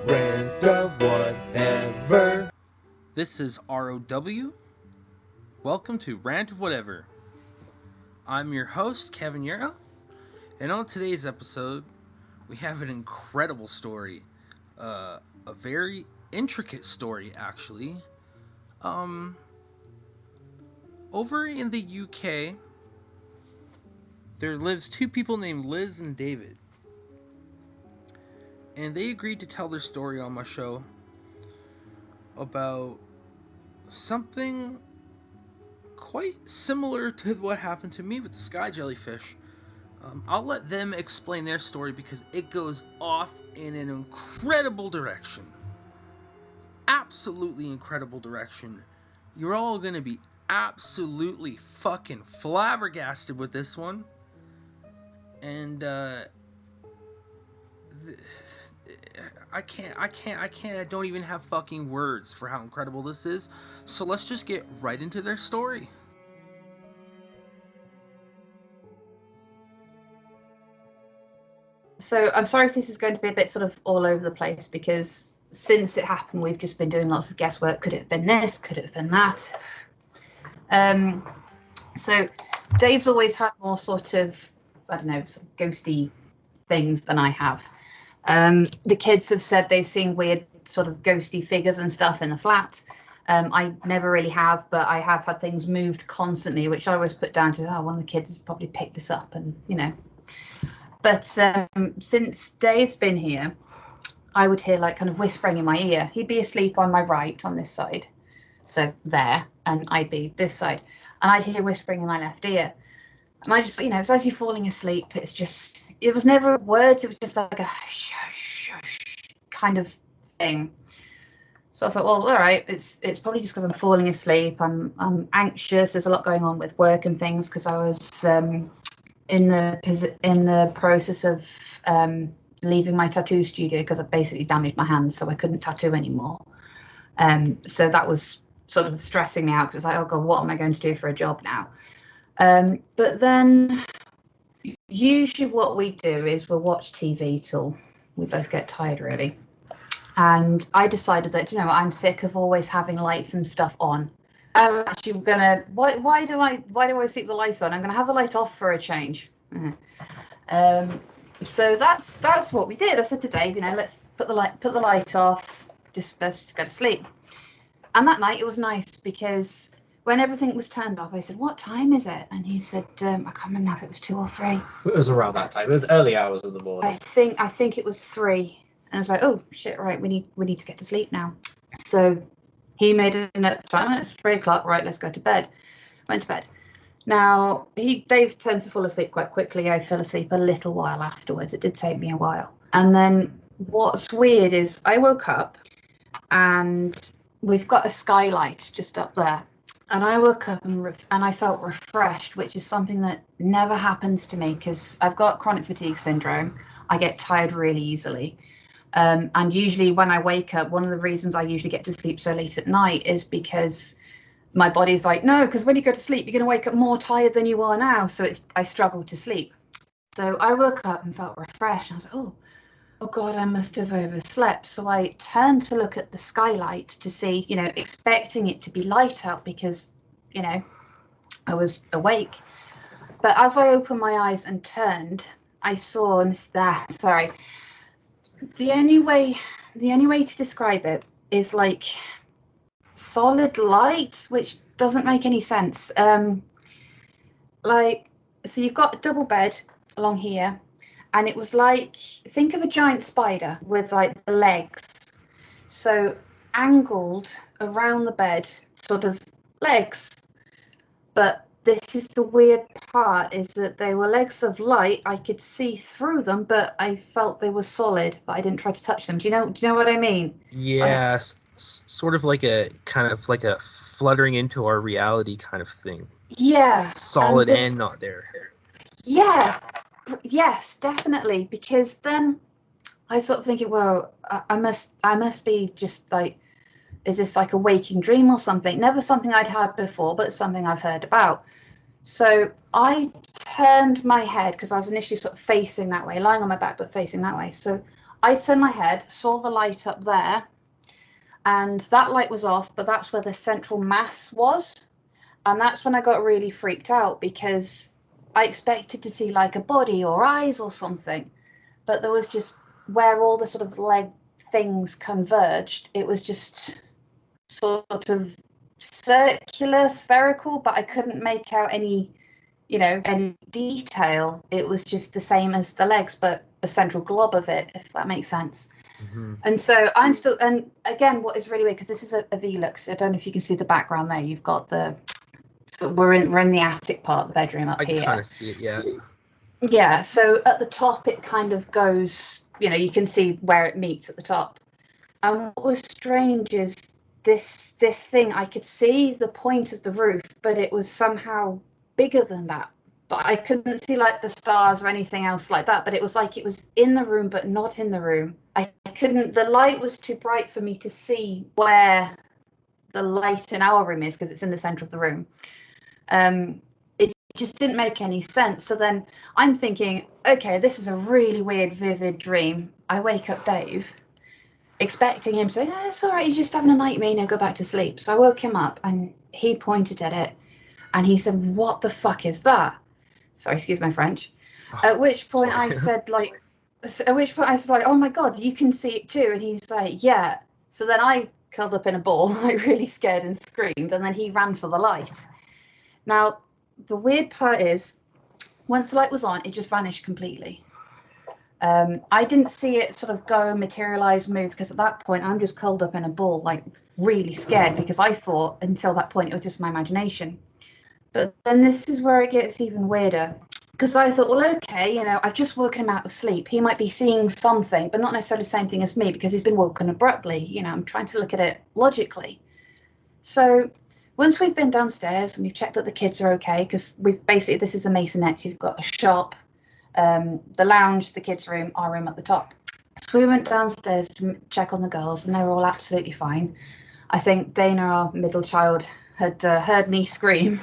Rant of Whatever. This is ROW. Welcome to Rant of Whatever. I'm your host, Kevin Euro, and on today's episode, we have an incredible story. A very intricate story, actually. Um, Over in the UK, there lives two people named Liz and David, and they agreed to tell their story on my show about something quite similar to what happened to me with the sky jellyfish. I'll let them explain their story because it goes off in an incredible direction. Absolutely incredible direction. You're all going to be absolutely fucking flabbergasted with this one. And I don't even have fucking words for how incredible this is. So let's just get right into their story. So I'm sorry if this is going to be a bit sort of all over the place, because since it happened, we've just been doing lots of guesswork. Could it have been this? Could it have been that? So Dave's always had more sort of, I don't know, sort of ghosty things than I have. The kids have said they've seen weird sort of ghosty figures and stuff in the flat. I never really have, but I have had things moved constantly, which I always put down to, one of the kids has probably picked this up and, you know. But since Dave's been here, I would hear like kind of whispering in my ear. He'd be asleep on my right on this side, so there, and I'd be this side, and I'd hear whispering in my left ear. And I just, you know, it's as you're falling asleep. It's just, it was never words. It was just like a shush, shush kind of thing. So I thought, well, all right, it's probably just because I'm falling asleep. I'm anxious. There's a lot going on with work and things because I was in the process of leaving my tattoo studio because I basically damaged my hands, so I couldn't tattoo anymore. So that was sort of stressing me out because it's like, oh god, what am I going to do for a job now? But then usually what we do is we'll watch TV till we both get tired, really. And I decided that, you know, I'm sick of always having lights and stuff on. I'm actually gonna. Why do I sleep the lights on? I'm gonna have the light off for a change. So that's what we did. I said to Dave, you know, let's put the light off. Let's just go to sleep. And that night it was nice because when everything was turned off, I said, "What time is it?" And he said, "I can't remember now if it was 2 or 3." It was around that time. It was early hours of the morning. I think it was 3. And I was like, "Oh shit! Right, we need to get to sleep now." So he made a note at the time. It's 3 o'clock. Right, let's go to bed. Went to bed. Now Dave tends to fall asleep quite quickly. I fell asleep a little while afterwards. It did take me a while. And then what's weird is I woke up and we've got a skylight just up there. And I woke up and I felt refreshed, which is something that never happens to me because I've got chronic fatigue syndrome. I get tired really easily. And usually when I wake up, one of the reasons I usually get to sleep so late at night is because my body's like, no, because when you go to sleep, you're going to wake up more tired than you are now. So I struggle to sleep. So I woke up and felt refreshed. I was like, oh God, I must have overslept. So I turned to look at the skylight to see, you know, expecting it to be light out because, you know, I was awake. But as I opened my eyes and turned, I saw, and sorry, the only way to describe it is like solid light, which doesn't make any sense. Like, so you've got a double bed along here, and it was like, think of a giant spider with like the legs, so angled around the bed, sort of legs. But this is the weird part, is that they were legs of light. I could see through them, but I felt they were solid, but I didn't try to touch them. Do you know what I mean? Yeah, sort of like a fluttering into our reality kind of thing. Yeah. Solid and not there. Yeah. Yes, definitely. Because then I sort of thinking, well, I must be just like, is this like a waking dream or something? Never something I'd had before, but something I've heard about. So I turned my head because I was initially sort of facing that way, lying on my back, but facing that way. So I turned my head, saw the light up there, and that light was off, but that's where the central mass was. And that's when I got really freaked out, because I expected to see like a body or eyes or something, but there was just where all the sort of leg things converged. It was just sort of circular, spherical, but I couldn't make out any detail. It was just the same as the legs, but a central glob of it, if that makes sense. Mm-hmm. And so I'm still, and again, what is really weird, because this is a Velux. I don't know if you can see the background there. You've got so we're in the attic part of the bedroom up I here. can kind of see it, yeah. Yeah, so at the top it kind of goes, you can see where it meets at the top. And what was strange is this thing, I could see the point of the roof, but it was somehow bigger than that. But I couldn't see like the stars or anything else like that, but it was like it was in the room but not in the room. I couldn't, the light was too bright for me to see where the light in our room is, because it's in the center of the room. It just didn't make any sense. So then I'm thinking, okay, this is a really weird, vivid dream. I wake up Dave, expecting him to say, oh, it's all right, you're just having a nightmare, go back to sleep. So I woke him up and he pointed at it and he said, what the fuck is that? Sorry, excuse my French. At which point I said, oh my God, you can see it too. And he's like, yeah. So then I curled up in a ball, like really scared, and screamed. And then he ran for the light. Now, the weird part is, once the light was on, it just vanished completely. I didn't see it sort of go, materialize, move, because at that point I'm just curled up in a ball, like really scared, because I thought until that point it was just my imagination. But then this is where it gets even weirder, because I thought, well, okay, I've just woken him out of sleep. He might be seeing something, but not necessarily the same thing as me, because he's been woken abruptly. I'm trying to look at it logically. So once we've been downstairs and we've checked that the kids are okay, because this is a masonette. You've got a shop, the lounge, the kids' room, our room at the top. So we went downstairs to check on the girls, and they were all absolutely fine. I think Dana, our middle child, had heard me scream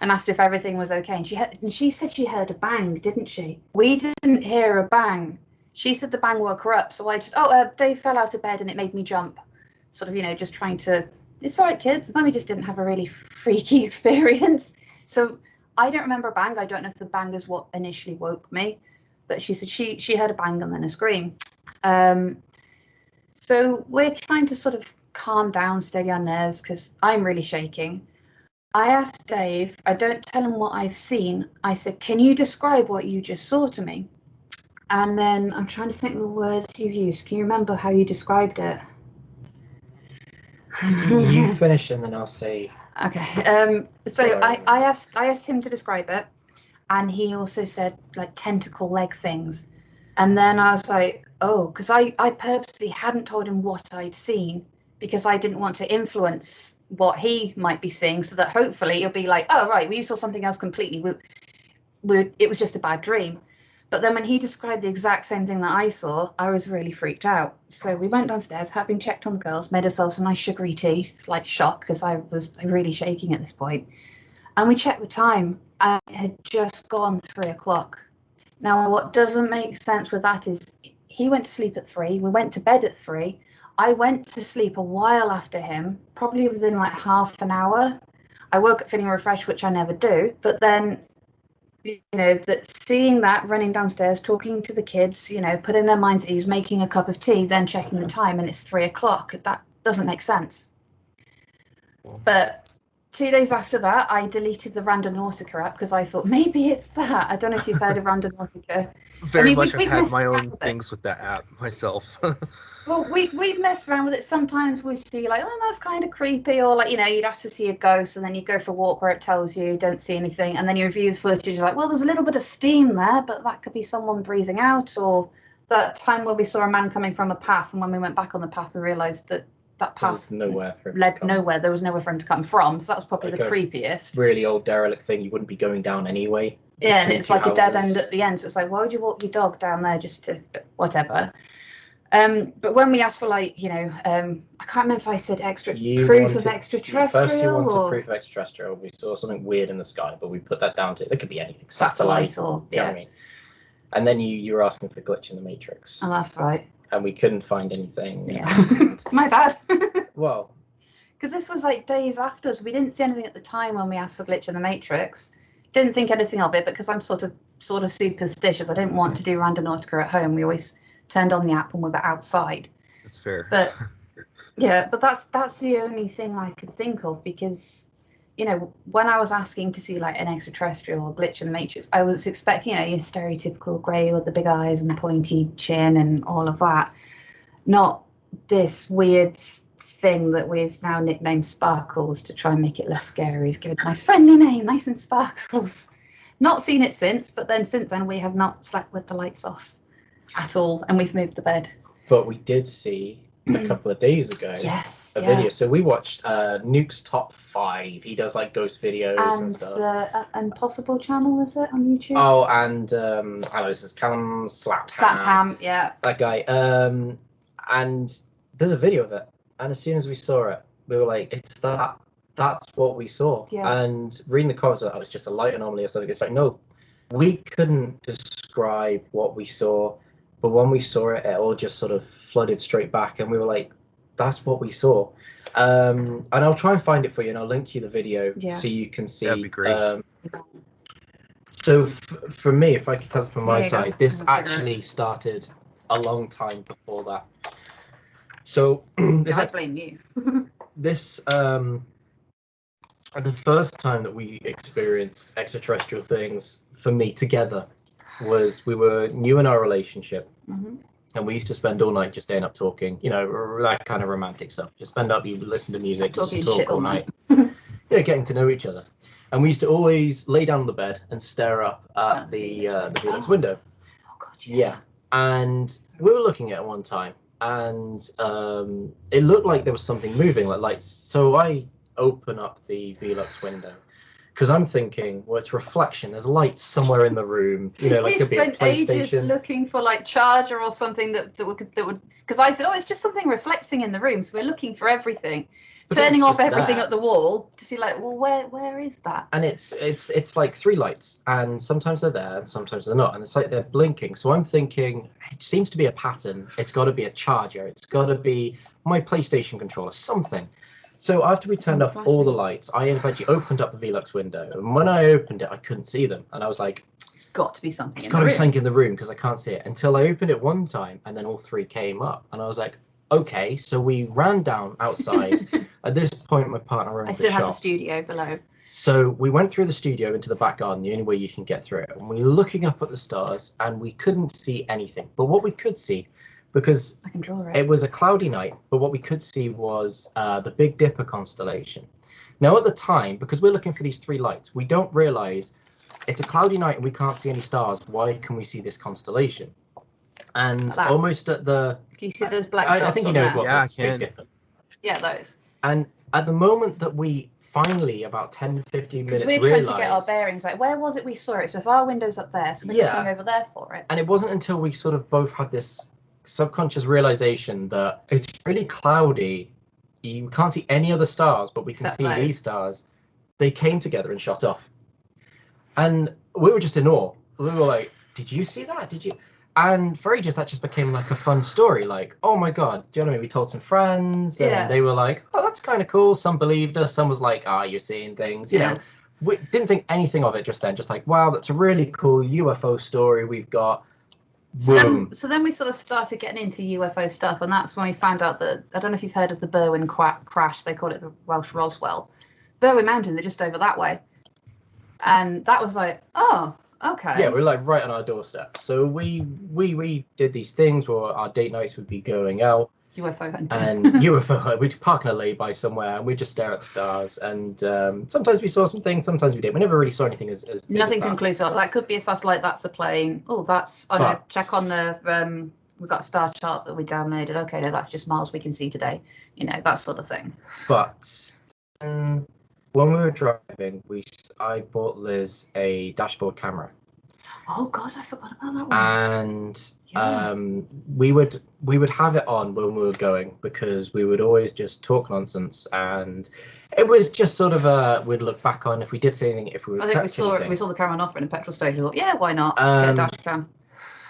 and asked if everything was okay. And she said she heard a bang, didn't she? We didn't hear a bang. She said the bang woke her up. So I just, Dave fell out of bed and it made me jump. Sort of, just trying to, it's all right, kids. Mummy just didn't have a really freaky experience. So I don't remember a bang. I don't know if the bang is what initially woke me. But she said she heard a bang and then a scream. So we're trying to sort of calm down, steady our nerves, because I'm really shaking. I asked Dave, I don't tell him what I've seen. I said, can you describe what you just saw to me? And then I'm trying to think of the words you used. Can you remember how you described it? You finish and then I'll say. Okay. So I asked him to describe it, and he also said like tentacle leg things. And then I was like, oh, because I purposely hadn't told him what I'd seen, because I didn't want to influence what he might be seeing, so that hopefully he'll be like, oh, right, well, you saw something else completely. It was just a bad dream. But then when he described the exact same thing that I saw, I was really freaked out. So we went downstairs, having checked on the girls, made ourselves some nice sugary tea, like shock, because I was really shaking at this point. And we checked the time, and it had just gone 3:00. Now, what doesn't make sense with that is he went to sleep at 3, we went to bed at 3. I went to sleep a while after him, probably within like half an hour. I woke up feeling refreshed, which I never do. But then, that seeing that, running downstairs, talking to the kids, putting their minds at ease, making a cup of tea, then checking the time, and it's 3:00. That doesn't make sense. But 2 days after that, I deleted the Randonautica app, because I thought maybe it's that. I don't know if you've heard of Randonautica. Very much. I've we've had messed my around own with it. things with that app myself. Well, we've messed around with it. Sometimes we see like, oh, that's kind of creepy, or like, you'd have to see a ghost, and then you go for a walk where it tells you don't see anything, and then you review the footage, you're like, well, there's a little bit of steam there, but that could be someone breathing out. Or that time where we saw a man coming from a path, and when we went back on the path, we realised that path Nowhere for him led to come. nowhere. There was nowhere for him to come from. So that was probably Like the creepiest. Really old derelict thing you wouldn't be going down anyway. Yeah, and it's like a dead end at the end. So it's like, why would you walk your dog down there just to whatever? But when we asked for I can't remember if I said proof of extraterrestrial. First you wanted proof of extraterrestrial. We saw something weird in the sky, but we put that down to it could be anything. Satellite, or you know what I mean? And then you were asking for glitch in the matrix. Oh, that's right. and we couldn't find anything. Yeah. And, My bad. well, Because this was like days after, so we didn't see anything at the time when we asked for Glitch in the Matrix. Didn't think anything of it because I'm sort of superstitious. I didn't want to do Randonautica at home. We always turned on the app when we were outside. That's fair. But yeah, but that's the only thing I could think of because, you know, when I was asking to see like an extraterrestrial or Glitch in the Matrix, I was expecting, you know, your stereotypical grey with the big eyes and the pointy chin and all of that. Not this weird thing that we've now nicknamed Sparkles to try and make it less scary. We've given it a nice friendly name, Nice and Sparkles. Not seen it since, but then since then we have not slept with the lights off at all, and we've moved the bed. but we did see a couple of days ago Yes, a video. So we watched Nuke's Top 5. He does like ghost videos and stuff. The Impossible channel, is it on YouTube? Oh, and I know this is Callum Slapsham, yeah. that guy. And there's a video of it, and as soon as we saw it, we were like, "It's that. That's what we saw." Yeah. And reading the comments, it was just a light anomaly or something. It's like, no, we couldn't describe what we saw, but when we saw it, it all just sort of flooded straight back, and we were like, "That's what we saw." And I'll try and find it for you, and I'll link you the video so you can see. That'd be great. So for me, if I could tell from my There you go. side, this That's actually started a long time before that. So I blame you. this the first time that we experienced extraterrestrial things for me together was we were new in our relationship, and we used to spend all night just staying up talking, you know, that kind of romantic stuff. Just spend up, you listen to music, just Talking talk shit all all night. Yeah, getting to know each other. And we used to always lay down on the bed and stare up at the Felix window. Oh God, Yeah. And we were looking at it one time, and it looked like there was something moving, like lights. So I open up the Velux window because I'm thinking, well, it's reflection. There's lights somewhere in the room. You know, like we could be a spent ages PlayStation. looking for like charger or something that would because I said, oh, it's just something reflecting in the room. So we're looking for everything, But turning it's off just everything there. at the wall to see like, well, where is that? And it's like 3 lights, and sometimes they're there, and sometimes they're not, and it's like they're blinking. So I'm thinking, it seems to be a pattern. It's got to be a charger. It's got to be my PlayStation controller, something. So after we turned off all the lights, I eventually opened up the Velux window, and when I opened it, I couldn't see them, and I was like, It's got to be something. it's got to be something in the room because I can't see it. Until I opened it one time, and then all 3 came up, and I was like, okay. So we ran down outside. At this point, my partner owned I the still shop. have the studio below. So we went through the studio into the back garden, the only way you can get through it. And we were looking up at the stars, and we couldn't see anything. But what we could see, because I can draw it was a cloudy night, but what we could see was the Big Dipper constellation. Now at the time, because we're looking for these 3 lights, we don't realize it's a cloudy night and we can't see any stars. Why can we see this constellation? And Like almost at the... Can you see those black I dots think he on knows there? what Yeah, I the Big can. Dipper. Yeah, those. And at the moment that we finally, about 10 to 15 minutes, Because we're trying realized... to get our bearings. Like, where was it we saw it? So if our window's up there, so we're looking over there for it. And it wasn't until we sort of both had this subconscious realization that it's really cloudy. You can't see any other stars, but we can Except see those. these stars. They came together and shot off. And we were just in awe. We were like, did you see that? Did you? And for ages, that just became like a fun story. Like, oh my God, do you know what I mean? We told some friends, and they were like, oh, that's kind of cool. Some believed us. Some was like, ah, you're seeing things. You know, we didn't think anything of it just then. Just like, wow, that's a really cool UFO story we've got. Boom. So then we sort of started getting into UFO stuff, and that's when we found out that, I don't know if you've heard of the Berwyn crash, they call it the Welsh Roswell. Berwyn Mountains are just over that way. And that was like, oh, okay. Yeah, we're like right on our doorstep. So we did these things where our date nights would be going out. UFO hunting. And UFO, we'd park in a lay-by somewhere, and we'd just stare at the stars. And sometimes we saw some things, sometimes we didn't. We never really saw anything as big Nothing as that. conclusive. That could be a satellite, that's a plane. Oh, that's, I know, check on the, we've got a star chart that we downloaded. Okay, no, that's just Mars we can see today. You know, that sort of thing. But when we were driving, I bought Liz a dashboard camera. Oh God, I forgot about that one. And we would have it on when we were going, because we would always just talk nonsense, and it was just sort of we'd look back on if we did see anything, if we were. I think we saw the camera on offer in a petrol station. We thought, yeah, why not? Get a dash cam.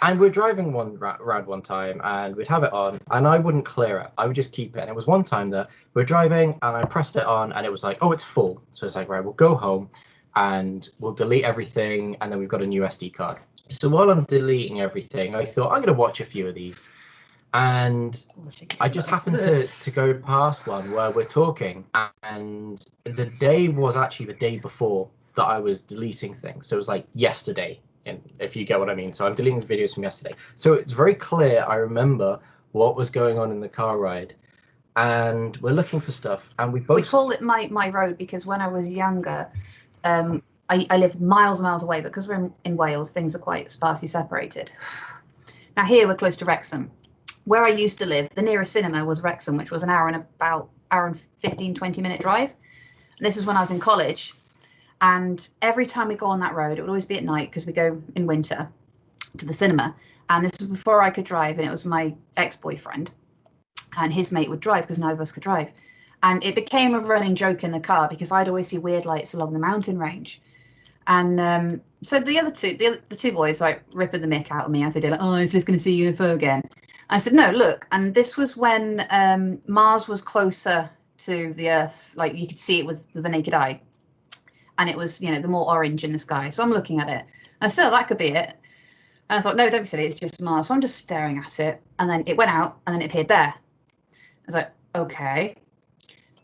And we're driving around one time, and we'd have it on, and I wouldn't clear it. I would just keep it. And it was one time that we're driving, and I pressed it on, and it was like, oh, it's full. So it's like, right, we'll go home, and we'll delete everything, and then we've got a new SD card. So while I'm deleting everything, I thought, I'm going to watch a few of these. And I just happened to go past one where we're talking, and the day was actually the day before that I was deleting things. So it was like yesterday, and if you get what I mean. So I'm deleting videos from yesterday. So it's very clear I remember what was going on in the car ride, and we're looking for stuff, and we call it my road because when I was younger, I lived miles and miles away, but because we're in Wales, things are quite sparsely separated. Now here we're close to Wrexham. Where I used to live, the nearest cinema was Wrexham, which was an hour and 15, 20-minute drive. And this is when I was in college. And every time we go on that road, it would always be at night because we go in winter to the cinema. And this was before I could drive, and it was my ex-boyfriend. And his mate would drive because neither of us could drive. And it became a running joke in the car because I'd always see weird lights along the mountain range. And so the two boys like ripping the mick out of me as they did, like, oh, is Liz going to see UFO again? I said, no, look. And this was when Mars was closer to the Earth, like you could see it with the naked eye. And it was, the more orange in the sky. So I'm looking at it. And I said, oh, that could be it. And I thought, no, don't be silly, it's just Mars. So I'm just staring at it. And then it went out, and then it appeared there. I was like, okay.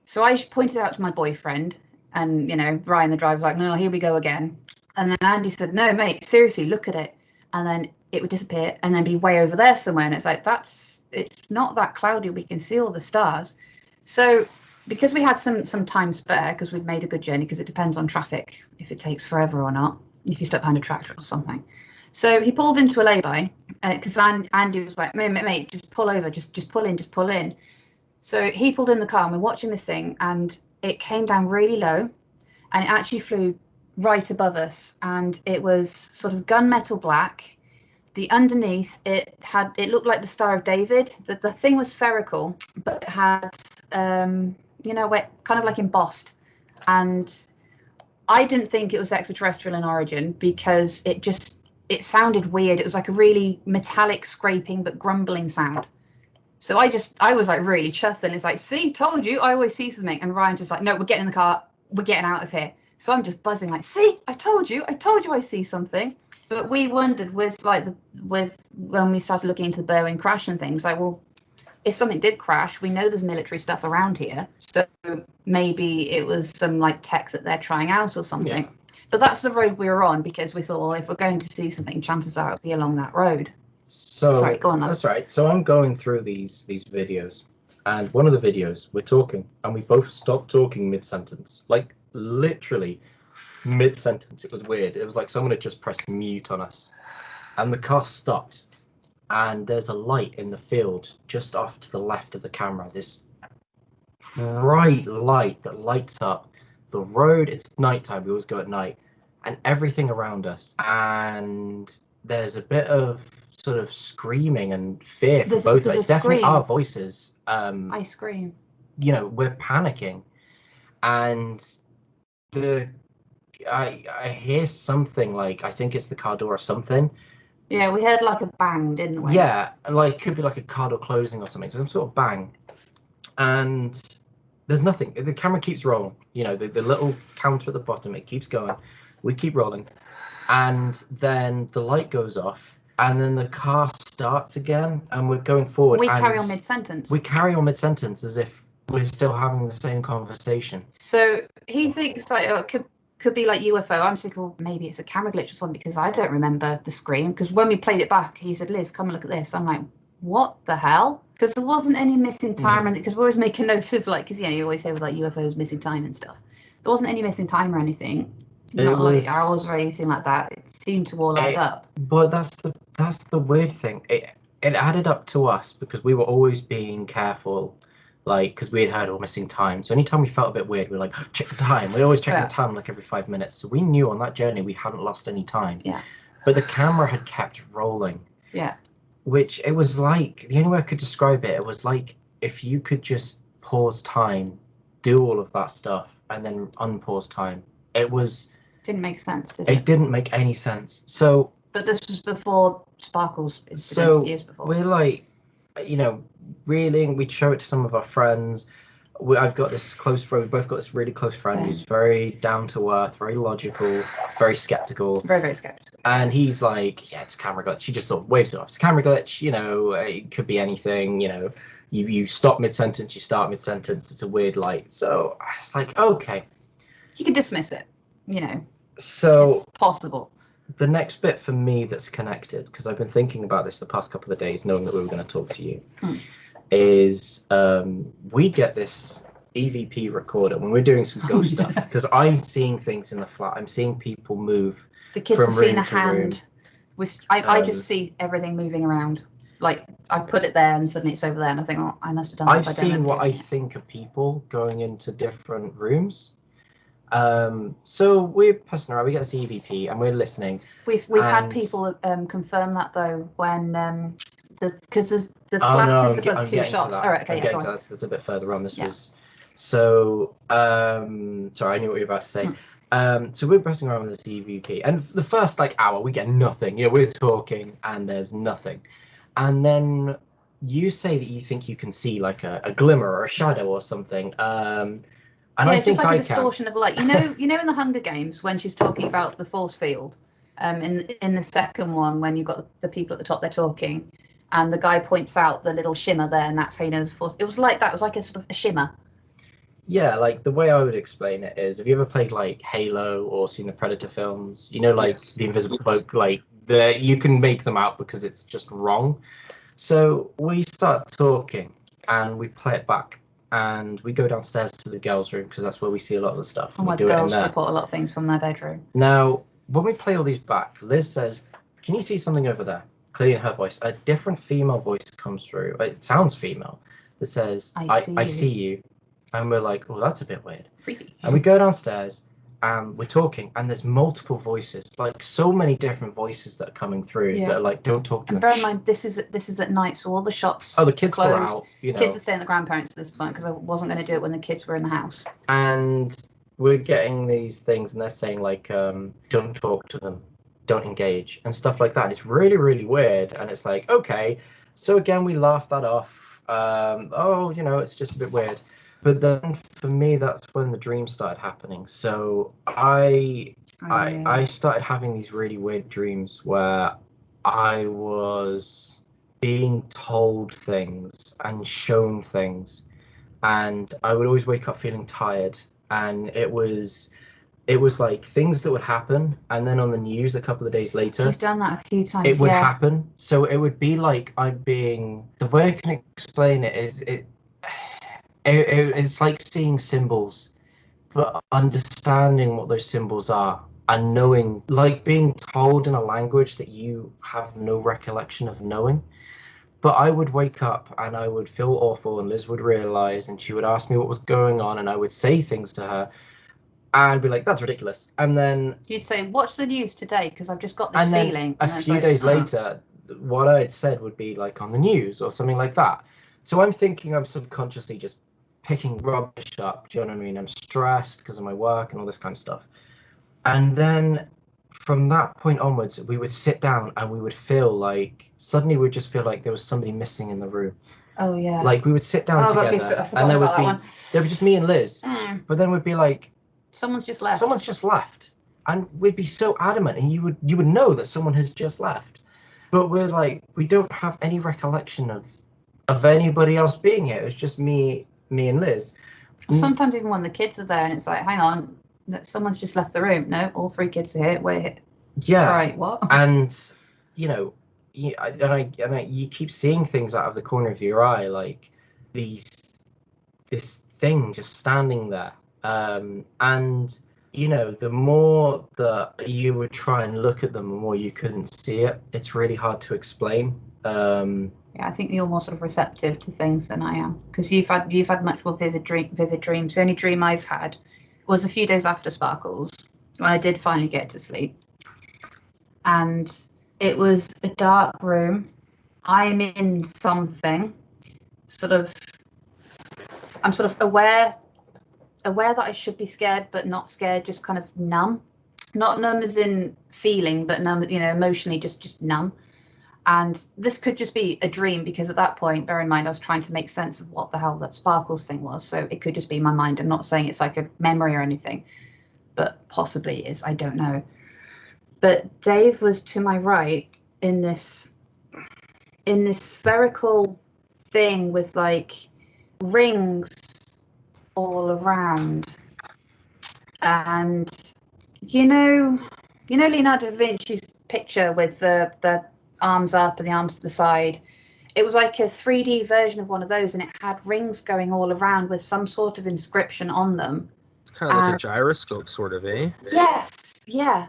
So I pointed out to my boyfriend, and, Ryan, the driver, was like, no, here we go again. And then Andy said, no, mate, seriously, look at it. And then it would disappear and then be way over there somewhere. And it's like, it's not that cloudy. We can see all the stars. So because we had some time spare, because we'd made a good journey, because it depends on traffic, if it takes forever or not, if you step behind a tractor or something. So he pulled into a lay-by, because Andy was like, mate, just pull over, just pull in. So he pulled in the car, and we're watching this thing, and it came down really low, and it actually flew right above us, and it was sort of gunmetal black. The underneath, it looked like the Star of David. The thing was spherical, but it had kind of like embossed. And I didn't think it was extraterrestrial in origin because it sounded weird. It was like a really metallic scraping but grumbling sound. So I was like really chuffed, and it's like, see, told you, I always see something. And Ryan's just like, no, we're getting in the car, we're getting out of here. So I'm just buzzing like, see, I told you I see something. But we wondered with when we started looking into the Berwyn crash and things, like, well, if something did crash, we know there's military stuff around here, so maybe it was some like tech that they're trying out or something. Yeah. But that's the road we were on because we thought, well, if we're going to see something, chances are it'll be along that road. So sorry, go on. That's right. So I'm going through these videos, and one of the videos we're talking, and we both stopped talking mid-sentence, like literally mid-sentence. It was weird. It was like someone had just pressed mute on us, and the car stopped. And there's a light in the field just off to the left of the camera. This bright light that lights up the road. It's nighttime. We always go at night, and everything around us. And there's a bit of sort of screaming and fear for both of us. It's definitely our voices. I scream. We're panicking, and I hear something like, I think it's the car door or something. Yeah, we heard like a bang, didn't we? Yeah, like could be like a car door closing or something. So some sort of bang, and there's nothing. The camera keeps rolling. The little counter at the bottom, it keeps going. We keep rolling, and then the light goes off, and then the car starts again, and we're going forward. We carry on mid-sentence. We carry on mid-sentence as if we're still having the same conversation. So he thinks like, oh, it could be like UFO. I'm thinking, well, maybe it's a camera glitch or something because I don't remember the scream. Because when we played it back, he said, Liz, come and look at this. I'm like, what the hell? Because there wasn't any missing time, because we always make a note of like, because you always say with like UFOs missing time and stuff. There wasn't any missing time or anything. Not like arrows or anything like that. It seemed to all add up. But that's the weird thing. It added up to us because we were always being careful. Like, because we had heard all missing time. So anytime we felt a bit weird, we were like, check the time. We always check the time like every 5 minutes. So we knew on that journey we hadn't lost any time. Yeah. But the camera had kept rolling. Yeah. Which it was like, the only way I could describe it, it was like if you could just pause time, do all of that stuff, and then unpause time. It was... Didn't make sense, did it? It didn't make any sense. So But this was before Sparkles incident, So years before. we're like, reeling. We'd show it to some of our friends. I've got this close friend. We've both got this really close friend who's very down to earth, very logical, very skeptical. Very, very skeptical. And he's like, yeah, it's a camera glitch. He just sort of waves it off. It's a camera glitch. It could be anything. You stop mid-sentence, you start mid-sentence. It's a weird light. So I was like, okay. You can dismiss it. So it's possible. the next bit for me that's connected, because I've been thinking about this the past couple of days, knowing that we were going to talk to you, is we get this EVP recorder when we're doing some ghost stuff, because I'm seeing things in the flat. I'm seeing people move. The kids from have seen room a to room. hand. I just see everything moving around. Like I put it there and suddenly it's over there, and I think, oh, I must have done that. I've seen what I think are people going into different rooms. So we're passing around. We get this EVP and we're listening. We've had people confirm that though when because the flat is above two shops. All right, okay, go on. That's a bit further on. This was so. Sorry, I knew what you were about to say. So we're pressing around with this EVP, and the first hour we get nothing. We're talking and there's nothing, and then you say that you think you can see like a glimmer or a shadow or something. And I it's think just like a distortion of light. In the Hunger Games when she's talking about the force field, in the second one when you've got the people at the top, they're talking, and the guy points out the little shimmer there, and that's how you know it's force. It was like that. It was like a sort of a shimmer. Yeah, like the way I would explain it is, have you ever played like Halo or seen the Predator films? The invisible cloak, you can make them out because it's just wrong. So we start talking and we play it back. And we go downstairs to the girls' room because that's where we see a lot of the stuff. And where the girls report a lot of things from their bedroom. Now, when we play all these back, Liz says, "Can you see something over there?" Clearly in her voice. A different female voice comes through. It sounds female. That says, I see you. And we're like, oh, that's a bit weird. Creepy. And we go downstairs and we're talking and there's multiple voices, like so many different voices that are coming through that are like, don't talk to them. And bear in mind, this is at night, so all the shops the kids closed. were out. Kids are staying with the grandparents at this point because I wasn't going to do it when the kids were in the house. And we're getting these things and they're saying like, don't talk to them, don't engage and stuff like that. It's really, really weird. And it's like, okay. So again, we laugh that off. It's just a bit weird. But then for me, that's when the dreams started happening. So I started having these really weird dreams where I was being told things and shown things, and I would always wake up feeling tired. And it was like things that would happen, and then on the news a couple of days later, you've done that a few times. It would happen. So it would be like the way I can explain it is it's like seeing symbols, but understanding what those symbols are and knowing, like being told in a language that you have no recollection of knowing. But I would wake up and I would feel awful, and Liz would realize, and she would ask me what was going on, and I would say things to her and be like, that's ridiculous. And then you'd say, watch the news today because I've just got this feeling. And a few days later, what I had said would be like on the news or something like that. So I'm thinking I'm subconsciously just picking rubbish up. Do you know what I mean? I'm stressed because of my work and all this kind of stuff. And then from that point onwards, we would sit down and we would feel like, suddenly we'd just feel like there was somebody missing in the room. Oh, yeah. Like we would sit down together and there would just me and Liz. But then we'd be like, someone's just left. Someone's just left. And we'd be so adamant, and you would know that someone has just left. But we're like, we don't have any recollection of anybody else being here. It's just me and Liz. Sometimes even when the kids are there and it's like, hang on, someone's just left the room. No, all three kids are here. We're here. Yeah. Right, what? And, you keep seeing things out of the corner of your eye, like this thing just standing there. And, the more that you would try and look at them, the more you couldn't see it. It's really hard to explain. Yeah, I think you're more sort of receptive to things than I am, because you've had much more vivid dreams. The only dream I've had was a few days after Sparkles, when I did finally get to sleep, and it was a dark room. I'm in something, I'm sort of aware that I should be scared, but not scared, just kind of numb. Not numb as in feeling, but numb, emotionally just numb. And this could just be a dream, because at that point, bear in mind, I was trying to make sense of what the hell that sparkles thing was. So it could just be my mind. I'm not saying it's like a memory or anything, but possibly is. I don't know. But Dave was to my right in this spherical thing with like rings all around. And Leonardo da Vinci's picture with the arms up and the arms to the side. It was like a 3D version of one of those, and it had rings going all around with some sort of inscription on them. It's kind of like a gyroscope, sort of, eh? Yes, yeah,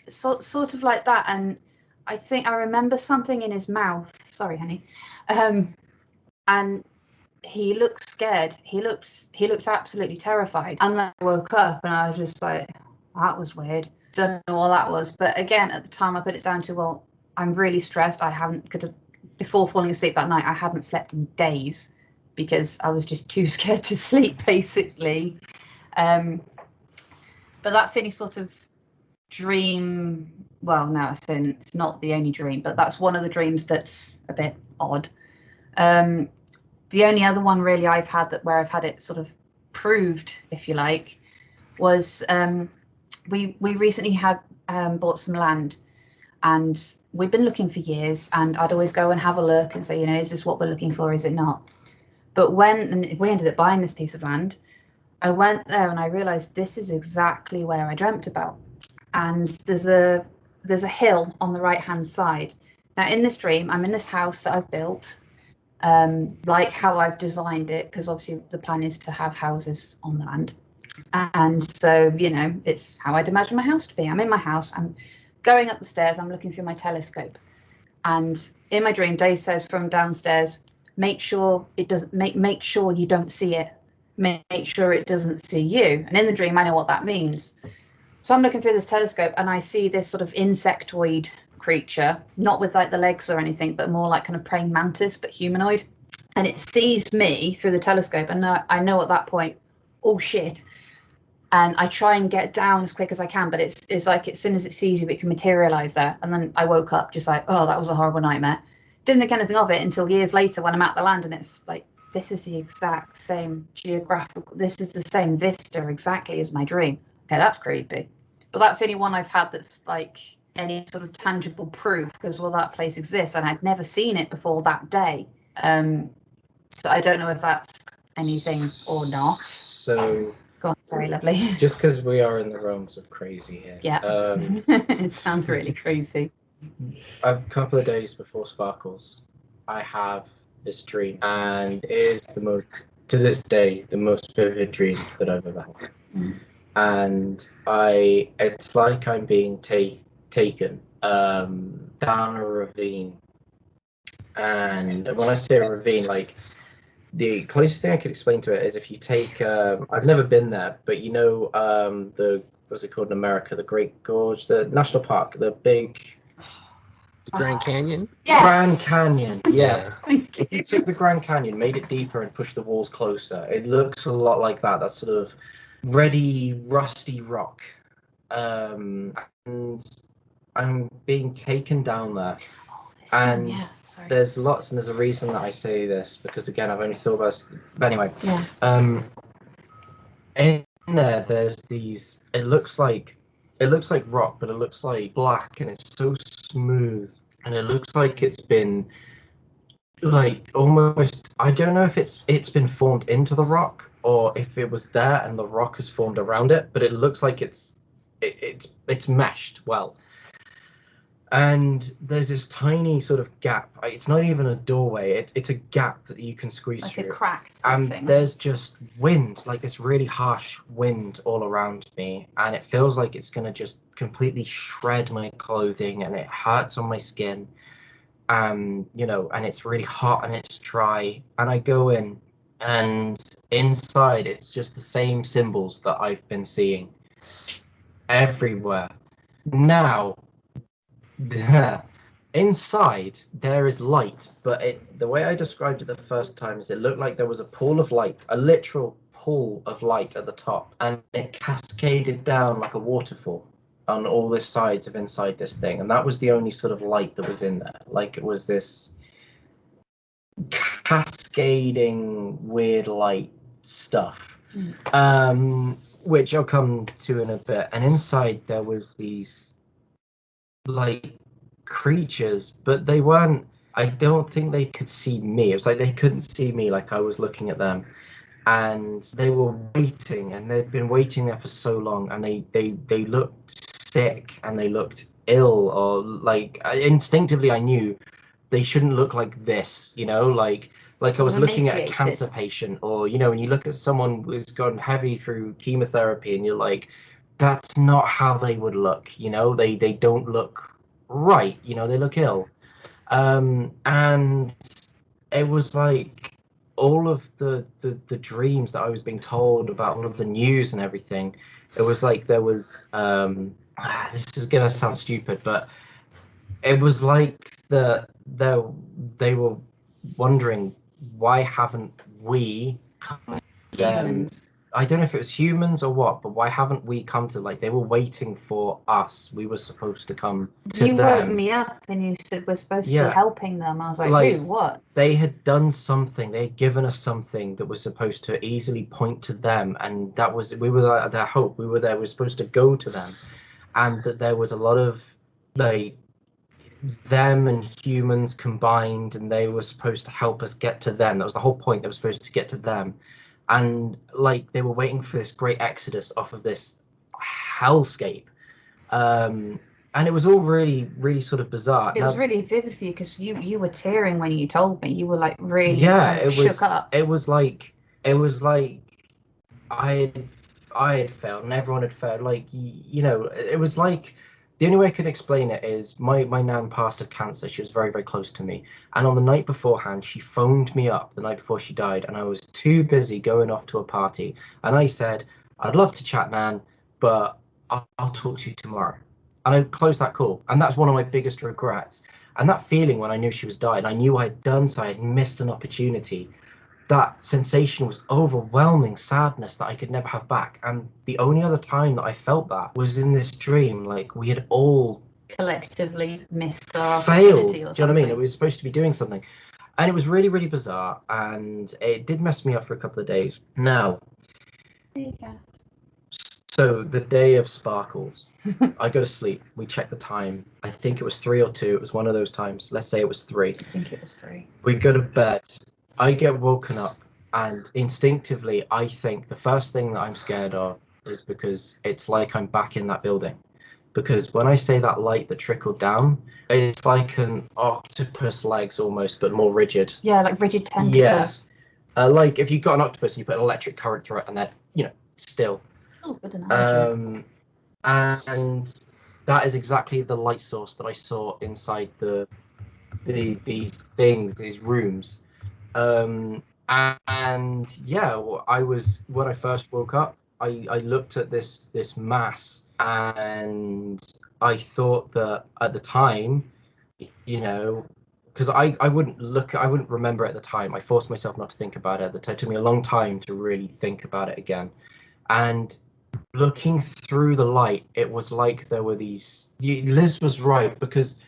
sort of like that. And I think I remember something in his mouth. Sorry, honey. And he looked scared. He looked absolutely terrified. And then I woke up and I was just like, that was weird. Don't know what that was. But again, at the time I put it down to, well, I'm really stressed. Before falling asleep that night, I hadn't slept in days because I was just too scared to sleep, basically. But that's any sort of dream. Well, no, it's not the only dream, but that's one of the dreams that's a bit odd. The only other one really I've had where I've had it sort of proved, if you like, was we recently had bought some land, and we've been looking for years, and I'd always go and have a look and say, is this what we're looking for? Is it not? But when we ended up buying this piece of land, I went there and I realized this is exactly where I dreamt about. And there's a hill on the right hand side. Now in this dream, I'm in this house that I've built, like how I've designed it, because obviously the plan is to have houses on the land. And so, it's how I'd imagine my house to be. I'm in my house, I'm going up the stairs, I'm looking through my telescope. And in my dream, Dave says from downstairs, make sure you don't see it. Make sure it doesn't see you. And in the dream, I know what that means. So I'm looking through this telescope and I see this sort of insectoid creature, not with like the legs or anything, but more like kind of praying mantis, but humanoid. And it sees me through the telescope, and I know at that point, oh shit. And I try and get down as quick as I can, but it's like as soon as it sees you, it can materialize there. And then I woke up just like, oh, that was a horrible nightmare. Didn't think anything of it until years later when I'm at the land, and it's like, this is the exact same this is the same vista exactly as my dream. Okay, that's creepy. But that's the only one I've had that's like any sort of tangible proof, because, well, that place exists and I'd never seen it before that day. So I don't know if that's anything or not. So go on, sorry, lovely. Just because we are in the realms of crazy here. Yeah. It sounds really crazy. A couple of days before Sparkles, I have this dream, and it is to this day, the most vivid dream that I've ever had. Mm. And it's like I'm being taken down a ravine. And when I say a ravine, like, the closest thing I could explain to it is if you take, I've never been there, but what's it called in America? The Great Gorge, the national park, the big... The Grand Canyon? Yes. Grand Canyon, yeah. Yeah. If you took the Grand Canyon, made it deeper and pushed the walls closer, it looks a lot like that. That sort of ready, rusty rock. And I'm being taken down there. And yeah, sorry. there's lots, and there's a reason that I say this, because again, I've only thought about it. But anyway, Yeah. In there's these. It looks like rock, but it looks like black, and it's so smooth, and it looks like it's been like almost. I don't know if it's been formed into the rock, or if it was there and the rock has formed around it, but it looks like it's meshed well. And there's this tiny sort of gap. It's not even a doorway. It's a gap that you can squeeze like through. a crack. And thing. there's just wind, like this really harsh wind all around me. And it feels like it's going to just completely shred my clothing, and it hurts on my skin. And it's really hot and it's dry. And I go in, and inside it's just the same symbols that I've been seeing everywhere. Now, inside there is light, but the way I described it the first time is it looked like there was a pool of light, a literal pool of light at the top, and it cascaded down like a waterfall on all the sides of inside this thing, and that was the only sort of light that was in there. Like it was this cascading weird light stuff, which I'll come to in a bit. And inside there was these like creatures, but they weren't. I don't think they could see me. It was like they couldn't see me, like I was looking at them, and they were waiting, and they'd been waiting there for so long, and they looked sick and they looked ill, or like instinctively I knew they shouldn't look like this, you know, like I was looking at a Emaciated. cancer patient, or you know, when you look at someone who's gone heavy through chemotherapy and you're like, that's not how they would look, you know, they don't look right, you know, they look ill. And it was like all of the dreams that I was being told about, all of the news and everything. It was like there was this is gonna sound stupid, but it was like they were wondering, why haven't we come to them? Humans. I don't know if it was humans or what, but why haven't we come to, like, they were waiting for us. We were supposed to come to You woke them. me up and you said we're supposed to Yeah. be helping them. I was like, Like- who? What? They had done something. They had given us something that was supposed to easily point to them, and that was, we were their hope. We were there. We were supposed to go to them, and that there was a lot of like them and humans combined, and they were supposed to help us get to them. That was the whole point. They were supposed to get to them, and like they were waiting for this great exodus off of this hellscape. And it was all really, really sort of bizarre. It was really vivid for you because you were tearing when you told me. You were like really Yeah, kind of it shook was. up. It was like I had failed, and everyone had failed. Like you know, it was like the only way I could explain it is my nan passed of cancer. She was very, very close to me, and on the night beforehand, she phoned me up the night before she died, and I was too busy going off to a party, and I said, "I'd love to chat, Nan, but I'll talk to you tomorrow." And I closed that call, and that's one of my biggest regrets. And that feeling when I knew she was dying, I knew I had done so, I had missed an opportunity. That sensation was overwhelming sadness that I could never have back. And the only other time that I felt that was in this dream. Like we had all Collectively missed our failed. opportunity Do you or know what I something. mean? It was supposed to be doing something. And it was really, really bizarre. And it did mess me up for a couple of days. Now, There you go. so the day of sparkles, I go to sleep. We check the time. I think it was 3 or 2. It was one of those times. Let's say it was 3. I think it was 3. We go to bed. I get woken up, and instinctively, I think the first thing that I'm scared of is because it's like I'm back in that building. Because when I say that light that trickled down, it's like an octopus legs almost, but more rigid. Yeah, like rigid tentacles. Yeah. Like if you got an octopus and you put an electric current through it, and they're, you know, still. Oh, good analogy. And that is exactly the light source that I saw inside these things, these rooms. And yeah, I was, when I first woke up, I looked at this mass, and I thought that at the time, you know, because I wouldn't remember at the time. I forced myself not to think about it. It took me a long time to really think about it again. And looking through the light, it was like there were these. Liz was right, because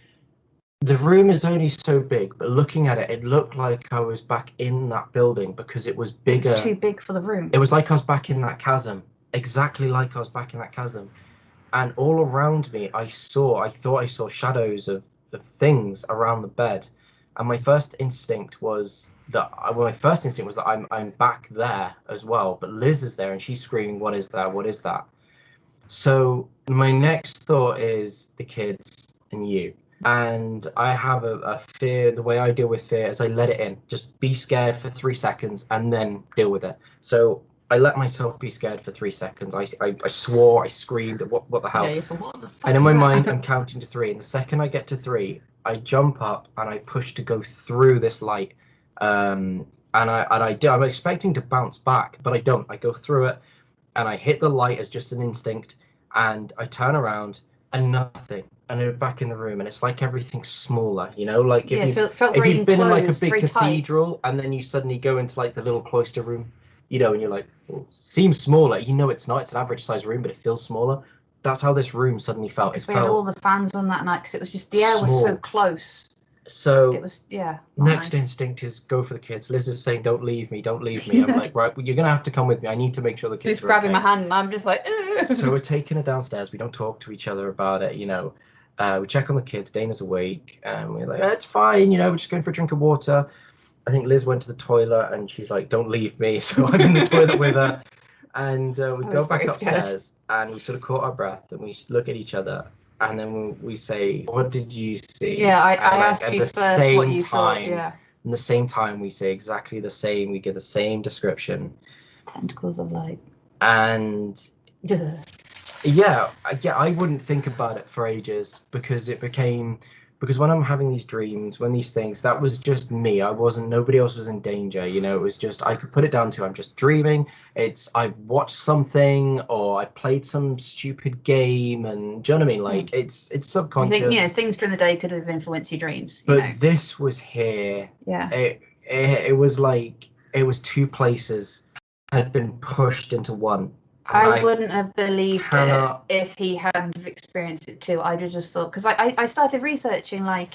the room is only so big, but looking at it, it looked like I was back in that building because it was bigger. It's too big for the room. It was like I was back in that chasm, exactly like I was back in that chasm. And all around me, I thought I saw shadows of things around the bed. And my first instinct was that I'm back there as well. But Liz is there and she's screaming, "What is that? What is that?" So my next thought is the kids and you. And I have a fear. The way I deal with fear is I let it in. Just be scared for 3 seconds and then deal with it. So I let myself be scared for 3 seconds. I swore, I screamed, what the hell? Yeah, so what the fuck And in is my that? mind, I'm counting to 3. And the second I get to 3, I jump up and I push to go through this light. I'm expecting to bounce back, but I don't. I go through it, and I hit the light as just an instinct, and I turn around and nothing. And I'm back in the room, and it's like everything's smaller, you know, like Yeah, if felt if very you've been in like a enclosed, big very tight. cathedral, and then you suddenly go into like the little cloister room, you know, and you're like, well, seems smaller. You know, it's not. It's an average size room, but it feels smaller. that's how this room suddenly felt. Because It we had all felt the fans on that night because it was just, the air was so small. close. So It was, yeah. not next nice. instinct is go for the kids. Liz is saying, don't leave me, don't leave me. I'm like, right, well, you're going to have to come with me. I need to make sure the kids She's are grabbing okay. my hand and I'm just like, "Ugh." So we're taking her downstairs. We don't talk to each other about it, you know. We check on the kids. Dana's awake. And we're like, it's fine, you know, we're just going for a drink of water. I think Liz went to the toilet and she's like, don't leave me. So I'm in the toilet with her. And we I go was back very scared. upstairs and we sort of caught our breath and we look at each other. And then we say, what did you see? Yeah, I And, like, asked at you the first same what you saw. time, Yeah. In the same time, we say exactly the same. We give the same description. Tentacles of light. And Ugh. yeah, I wouldn't think about it for ages because when I'm having these dreams, when these things, that was just me. Nobody else was in danger, you know. It was just, I could put it down to I'm just dreaming. I've watched something or I played some stupid game, and do you know what I mean? Like it's I subconscious. think, things during the day could have influenced your dreams. But this was here. Yeah. It was like it was two places had been pushed into one. I wouldn't have believed cannot- it if he hadn't have experienced it too. I'd have just thought, because I started researching like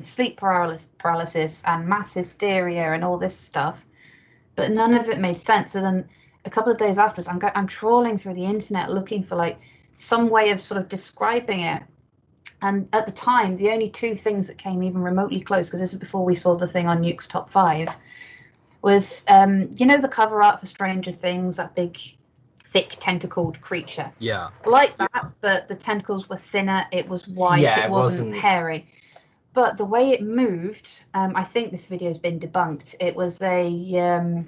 sleep paralysis and mass hysteria and all this stuff, but none of it made sense. And then a couple of days afterwards, I'm trawling through the internet looking for like some way of sort of describing it. And at the time, the only two things that came even remotely close, because this is before we saw the thing on Nuke's Top 5, was the cover art for Stranger Things, that big thick tentacled creature. Yeah. Like that, but the tentacles were thinner, it was white, Yeah, it wasn't hairy. But the way it moved, I think this video has been debunked. It was a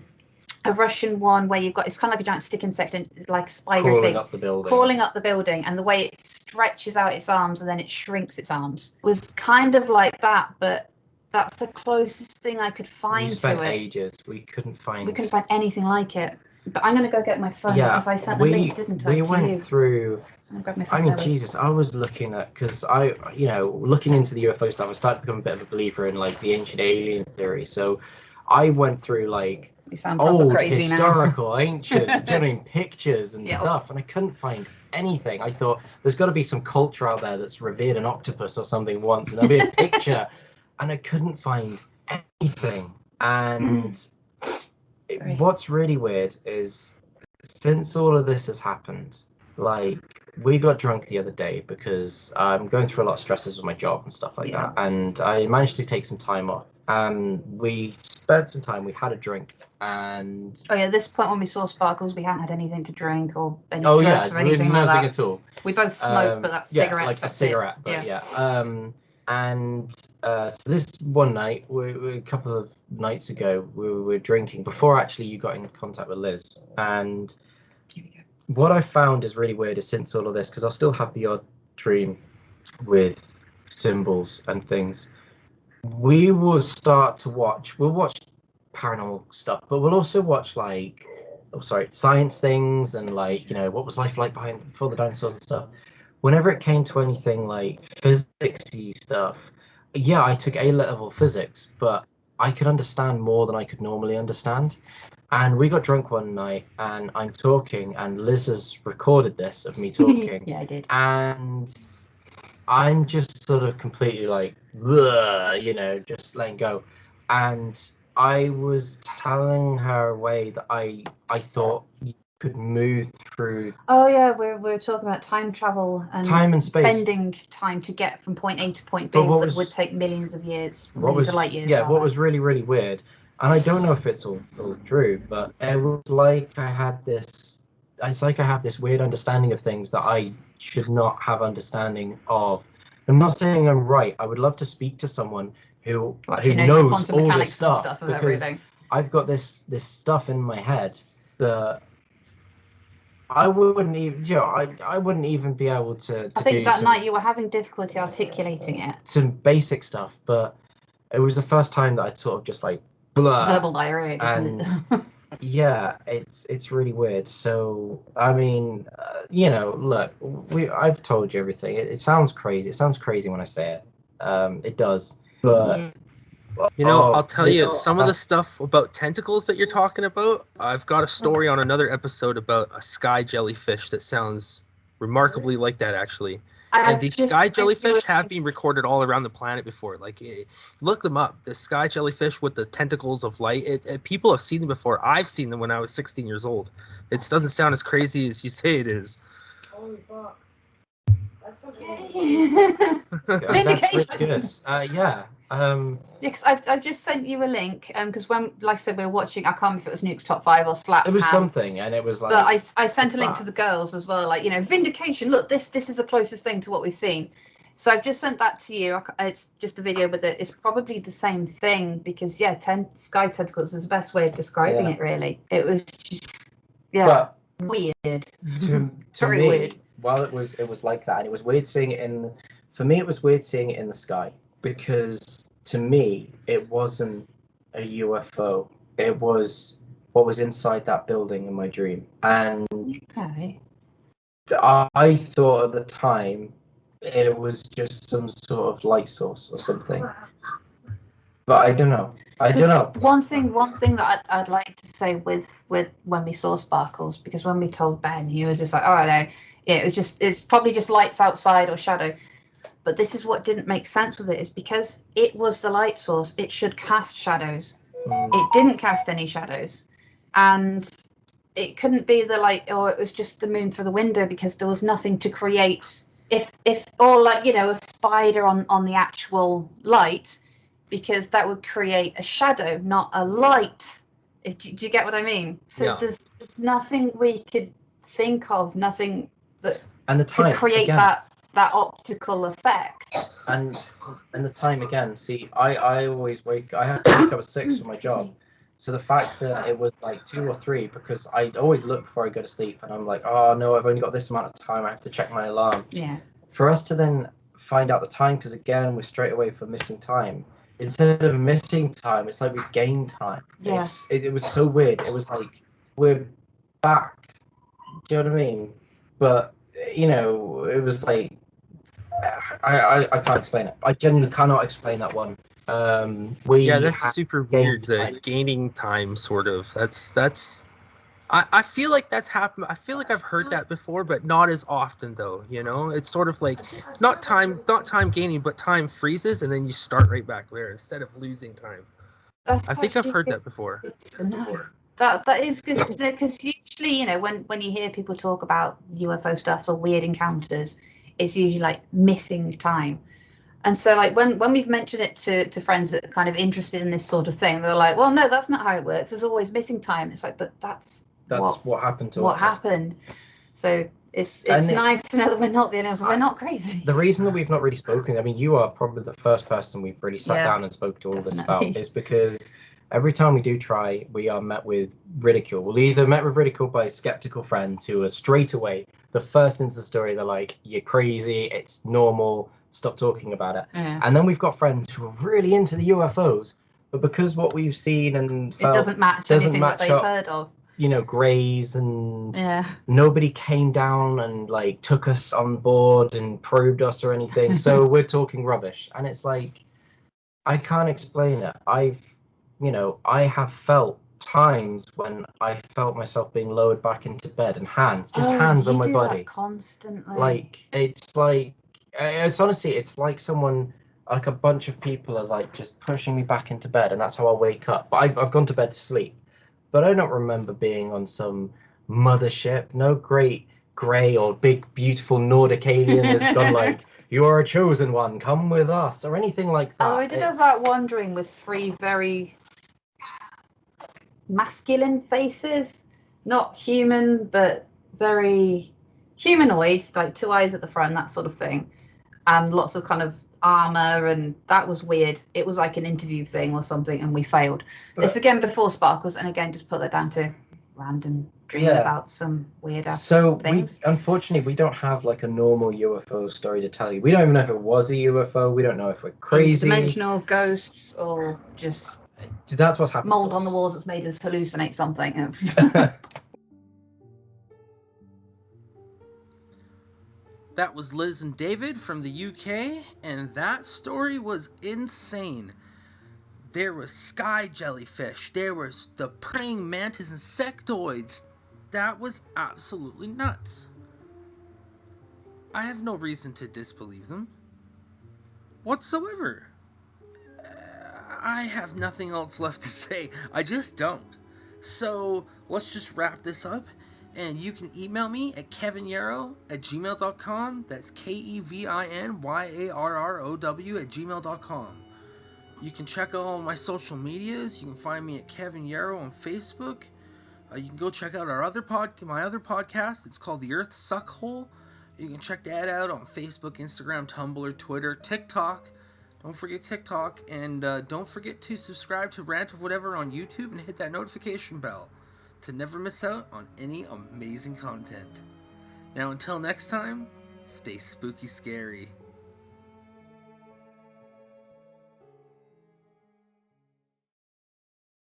Russian one where you've got, it's kind of like a giant stick insect and it's like a spider crawling thing. up the building. Crawling up the building, and the way it stretches out its arms and then it shrinks its arms was kind of like that, but that's the closest thing I could find We spent to it. ages. We couldn't find anything like it. But I'm going to go get my phone because I sent the link, didn't I, we to went you? through. Grab my I phone mean, now. Jesus, I was looking at, because looking into the UFO stuff, I started to become a bit of a believer in like the ancient alien theory. So I went through like You sound proper old crazy historical ancient pictures and Yeah. stuff, and I couldn't find anything. I thought there's got to be some culture out there that's revered an octopus or something once, and there'll be a picture, and I couldn't find anything. And what's really weird is, since all of this has happened, like, we got drunk the other day because I'm going through a lot of stresses with my job and stuff like that, and I managed to take some time off. And we spent some time, we had a drink, and at this point when we saw Sparkles, we hadn't had anything to drink or any drugs or anything like that. at all. We both smoked, but that's cigarettes. like a that's cigarette, it. but and so this one night, a couple of nights ago, we were drinking before actually you got in contact with Liz. And Here we go. what I found is really weird is, since all of this, because I'll still have the odd dream with symbols and things, we will start to watch. We'll watch paranormal stuff, but we'll also watch like, science things and like, what was life like before the dinosaurs and stuff. Whenever it came to anything like physicsy stuff, yeah, I took A-level physics, but I could understand more than I could normally understand. And we got drunk one night, and I'm talking, and Liz has recorded this of me talking. Yeah, I did. And I'm just sort of completely like, "Ugh," just letting go. And I was telling her a way that I thought you could move through Oh yeah, we're talking about time travel and time and space. bending time to get from point A to point B that would take millions of years, millions of light years. Yeah, what was really, really weird, and I don't know if it's all true, but it was like I had this. It's like I have this weird understanding of things that I should not have understanding of. I'm not saying I'm right. I would love to speak to someone who knows all this stuff, because everything. I've got this stuff in my head that I wouldn't even, I wouldn't even be able to I think do that night you were having difficulty articulating it. some basic stuff, but it was the first time that I'd sort of just like blah. Verbal diarrhea. And yeah, it's really weird. So I mean, look, I've told you everything. It sounds crazy. It sounds crazy when I say it. It does, but. I'll tell you, some of the stuff about tentacles that you're talking about, I've got a story on another episode about a sky jellyfish that sounds remarkably like that, actually. I've And these just sky sent you jellyfish a have link. been recorded all around the planet before. Like, look them up. The sky jellyfish with the tentacles of light. People have seen them before. I've seen them when I was 16 years old. It doesn't sound as crazy as you say it is. Holy fuck. That's okay. That's Vindication. really good. Yeah. Yeah, 'cause I've just sent you a link because when, like I said, we were watching. I can't remember if it was Nuke's Top 5 or Slap It was Ham. something, and it was like. But I sent a what's link that? to the girls as well, like, vindication. Look, this is the closest thing to what we've seen. So I've just sent that to you. It's just a video with it. It's probably the same thing because sky tentacles is the best way of describing it. Really, it was just But weird. to Very me, weird. while it was like that, and it was weird seeing it for me, it was weird seeing it in the sky because to me, it wasn't a UFO. It was what was inside that building in my dream, and Okay. I thought at the time it was just some sort of light source or something. But I don't know. One thing that I'd like to say with when we saw sparkles, because when we told Ben, he was just like, "Oh no, yeah, it's probably just lights outside or shadow." But this is what didn't make sense with it, is because it was the light source. It should cast shadows. It didn't cast any shadows, and it couldn't be the light, or it was just the moon through the window, because there was nothing to create. If or like a spider on the actual light, because that would create a shadow, not a light. Do you get what I mean? So Yeah. there's nothing we could think of, nothing that And the time could create again, that optical effect. and the time again. See, I always I have to wake up at 6 for my job. So the fact that it was like 2 or 3, because I always look before I go to sleep, and I'm like, oh no, I've only got this amount of time. I have to check my alarm. Yeah. For us to then find out the time, because again, we're straight away for missing time. Instead of missing time, it's like we gained time. Yeah. It was so weird. It was like we're back. Do you know what I mean? But it was like I can't explain it. I genuinely cannot explain that one. Yeah, that's had super gained weird. The time. gaining time, sort of. That's. I feel like that's happened. I feel like I've heard that before, but not as often though. It's sort of like not time gaining, but time freezes and then you start right back there instead of losing time. That's I think I've actually heard good that before. to know. That is good to know, because usually, when you hear people talk about UFO stuff or weird encounters, it's usually like missing time. And so, like, when we've mentioned it to friends that are kind of interested in this sort of thing, they're like, "Well, no, that's not how it works. There's always missing time." It's like, but that's What happened to what us. happened. So it's And nice to know that we're not we're not crazy. The reason that we've not really spoken, I mean, you are probably the first person we've really sat Yeah, down and spoke to all this definitely. about, is because every time we do try, we are met with ridicule. We'll either met with ridicule by skeptical friends who are straight away, the first into the story, they're like, "You're crazy, it's normal, stop talking about it." Yeah. And then we've got friends who are really into the UFOs, but because what we've seen and felt It doesn't match anything that they've heard of. Greys, and Yeah. nobody came down and like took us on board and probed us or anything. So we're talking rubbish, and it's like, I can't explain it. I have felt times when I felt myself being lowered back into bed, and hands on my body constantly. Like it's honestly, it's like someone, like a bunch of people are like just pushing me back into bed, and that's how I wake up. But I've gone to bed to sleep, but I don't remember being on some mothership. No great grey or big beautiful Nordic alien has gone like, "You are a chosen one, come with us," or anything like that. Although I did have that wandering with 3 very masculine faces, not human, but very humanoid, like 2 eyes at the front, that sort of thing, and lots of kind of armor, and that was weird. It was like an interview thing or something, and we failed. It's again before Sparkles, and again, just put that down to random dream about some weird ass things. Unfortunately, we don't have like a normal UFO story to tell you. We don't even know if it was a UFO. We don't know if we're crazy. Interdimensional ghosts, or just that's what's happened. Mold on the walls that's made us hallucinate something. That was Liz and David from the UK, and that story was insane. There was sky jellyfish, there was the praying mantis insectoids. That was absolutely nuts. I have no reason to disbelieve them whatsoever. I have nothing else left to say. I just don't. So let's just wrap this up. And you can email me at kevinyarrow@gmail.com. That's KEVINYARROW@gmail.com. You can check out all my social medias. You can find me at Kevin Yarrow on Facebook. You can go check out my other podcast. It's called The Earth Suckhole. You can check that out on Facebook, Instagram, Tumblr, Twitter, TikTok. Don't forget TikTok. And don't forget to subscribe to Rant of Whatever on YouTube and hit that notification bell to never miss out on any amazing content. Now, until next time, stay spooky scary.